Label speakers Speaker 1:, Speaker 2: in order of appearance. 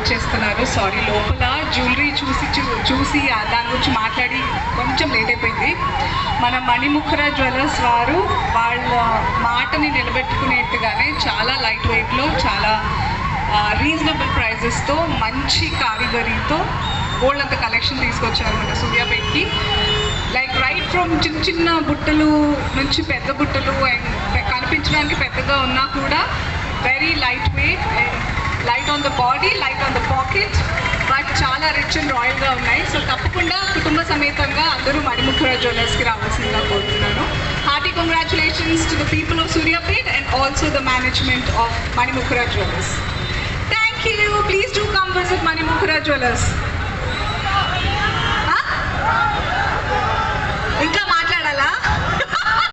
Speaker 1: చేస్తున్నారు. సారీ, లోపల జ్యువెలరీ చూసి దాని గురించి మాట్లాడి కొంచెం లేట్ అయిపోయింది. మన మణిముఖరా జ్యువెలర్స్ వారు వాళ్ళ మాటని నిలబెట్టుకునేట్టుగానే చాలా లైట్ వెయిట్లో, చాలా రీజనబుల్ ప్రైజెస్తో, మంచి కారిగరీతో గోల్డ్ కలెక్షన్ తీసుకొచ్చారు మన సూర్యాపేటకి. లైక్ రైట్ ఫ్రమ్ చిన్న చిన్న బుట్టలు నుంచి పెద్ద బుట్టలు, అండ్ కనిపించడానికి పెద్దగా ఉన్నా కూడా very light weight, light on the body, light on the pocket, but చాలా రిచ్ అండ్ రాయల్గా ఉన్నాయి. సో తప్పకుండా కుటుంబ సమేతంగా అందరూ మణిముఖరా జ్యువెలర్స్కి రావాల్సిందిగా కోరుతున్నాను. Hearty congratulations to the people of Suryapet and also the management of Manimukhara jewellers. Thank you. Please do come visit Manimukhara jewellers.